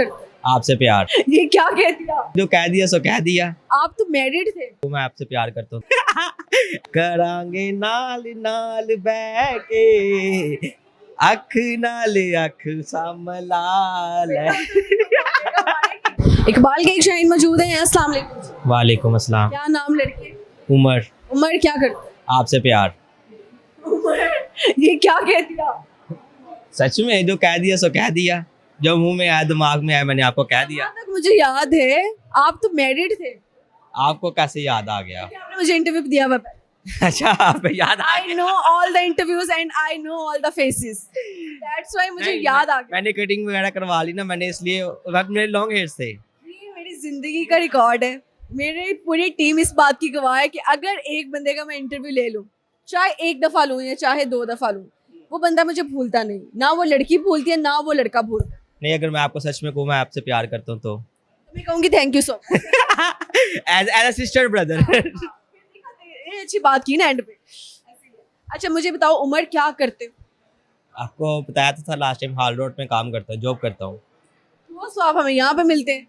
करते? आपसे प्यार। ये क्या कह दिया? जो कह दिया सो कह दिया। आप तो मैरिड थे। तो मैं आपसे प्यार करता हूँ। करांगे नाल नाल बैके अख नाल अख सामलाल। इकबाल के एक शाइन मौजूद हैं। अस्सलाम वालेकुम। वालेकुम अस्सलाम। क्या नाम लड़के? उमर। उमर क्या करते? आपसे प्यार। ये क्या कह दिया? सच में जो कह दिया सो कह दिया। जो मुंह में आया दिमाग में आया मैंने आपको कह दिया। जहाँ तक मुझे याद है आप तो मैरिड थे। आपको कैसे याद आ गया? आपने मुझे इंटरव्यू दिया हुआ है। अच्छा आप याद आ I know all the interviews and I know all the faces. That's why मुझे नहीं, याद आ गया। मैंने कटिंग वगैरह करवा ली ना मैंने इसलिए मेरे लॉन्ग हेयर्स थे। ये मेरी जिंदगी का रिकॉर्ड है। मेरी पूरी टीम इस बात की गवाह है कि अगर एक बंदे का मैं इंटरव्यू ले लूं, चाहे एक दफा लूं या चाहे 2 दफा लूं, वो बंदा मुझे भूलता नहीं। ना वो लड़की भूलती है ना वो लड़का भूलता है। नहीं अगर मैं आपको सच में कहूँ मैं आपसे प्यार करता हूँ तो मैं कहूंगी thank you so as a sister brother. ये अच्छी बात की ना एंड पे। अच्छा मुझे बताओ उमर क्या करते हो? आपको बताया तो था लास्ट टाइम हाल रोड में काम करता हूँ जॉब करता हूँ। तो आप हमें यहाँ पे मिलते हैं।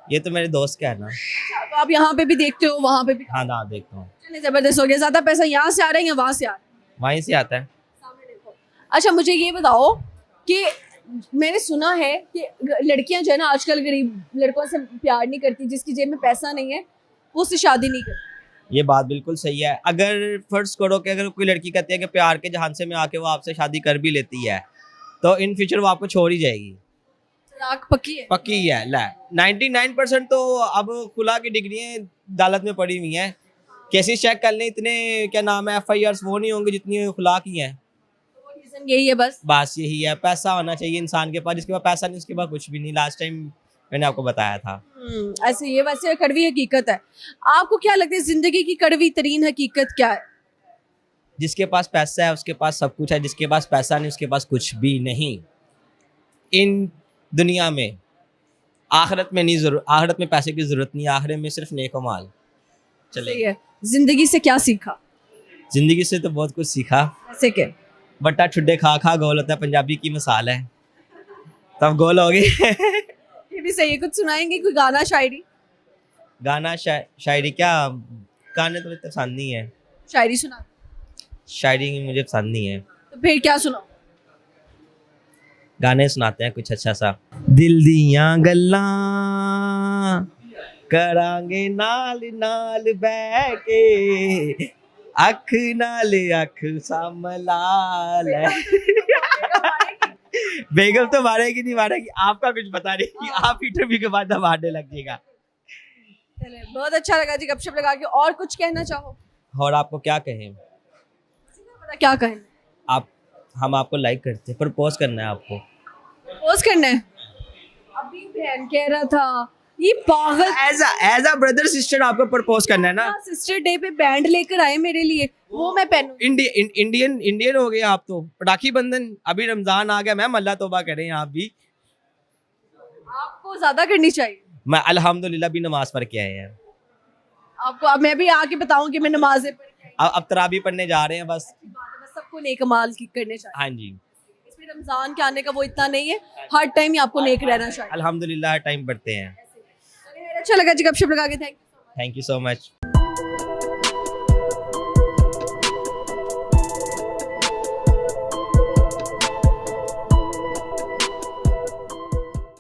ये तो मेरे दोस्त का है ना। तो आप यहाँ पे भी देखते हो वहाँ पे भी? हाँ ना देखता हूँ। चलिए जबरदस्त हो गया। ज्यादा पैसा यहाँ से आ रहा है या वहाँ से आ रहा है? वहीं से आता है। सामने देखो। अच्छा मुझे ये बताओ कि मैंने सुना है कि लड़कियां जो है ना आजकल गरीब लड़कों से प्यार नहीं करती, जिसकी जेब में पैसा नहीं है वो उससे शादी नहीं करती। ये बात बिल्कुल सही है। अगर फर्ज करो कि अगर कोई लड़की कहती है कि प्यार के झांसे में आके वो आपसे शादी कर भी लेती है तो इन फ्यूचर वो आपको छोड़ ही जाएगी। तलाक पक्की है? पक्की है। ला 99% तो अब खुला की डिग्रियां अदालत में पड़ी हुई हैं। केसेस चेक कर लें इतने क्या नाम है FIRs वो नहीं होंगे जितनी खुला की हैं। रीजन यही है बस यही है। पैसा होना चाहिए इंसान के पास। जिसके पास पैसा नहीं उसके पास कुछ भी नहीं। लास्ट टाइम मैंने आपको बताया था। ऐसे ये वैसे कड़वी हकीकत है। आपको क्या लगता है जिंदगी की कड़वी तरीन हकीकत क्या है? जिसके पास पैसा है उसके पास सब कुछ है। जिसके पास पैसा नहीं उसके पास कुछ भी नहीं। इन दुनिया में आखिरत में नहीं जरूरत, आखिरत में पैसे की जरूरत नहीं। आखिरत में सिर्फ नेक माल सही चले। है। जिंदगी से क्या सीखा? जिंदगी से तो बहुत कुछ सीखा। ऐसे क्या? बट्टा ठुड्डे खा खा गोल होता है पंजाबी की मिसाल है। तब गोल हो गई। ये भी सही है। कुछ सुनाएंगे कोई गाना शायरी? गाना शायरी क्या गाने तो मुझे पसंद नहीं है। शायरी सुना। शायरी मुझे पसंद नहीं है। तो फिर क्या सुनाओ? गाने सुनाते हैं कुछ अच्छा सा। दिल दियां गल्लां करांगे नाल नाल बैके अख नाल अख सामलाल। बेगम तो मारेगी नहीं मारेगी। आपका कुछ पता नहीं कि आप इंटरव्यू के बाद मारने लग जाएगा। चले बहुत अच्छा लगा जी गपशप लगा के। और कुछ कहना चाहो? और आपको क्या कहें? पता क्या कहें? आप हम आपको लाइक करते हैं। प्रपोज करना है आपको। प्रपोज करना है? अभी बहन कह रहा था ये पागल। एज अ ब्रदर सिस्टर आपको प्रपोज करना है ना। सिस्टर डे पे बैंड लेकर आए मेरे लिए, वो मैं पहनूं। इंडियन हो गए आप तो। पटाखी बंधन अभी रमजान आ गया। मैम अल्लाह तौबा करें आप भी। आपको ज्यादा करनी चाहिए। मैं अल्हम्दुलिल्लाह भी नमाज पढ़ के आए हैं। आपको अब मैं भी आके बताऊं कि मैं नमाजें पढ़ के आई। अब तरावी पढ़ने जा रहे हैं बस। अच्छी बात है, बस सबको नेक अमाल की करने चाहिए। हाँ जी इसमें रमजान के आने का वो इतना नहीं है। हर टाइम ही आपको नेक रहना चाहिए। अल्हम्दुलिल्लाह टाइम पढ़ते हैं। अच्छा लगा जी गपशप लगा के। Thank you. Thank you so much.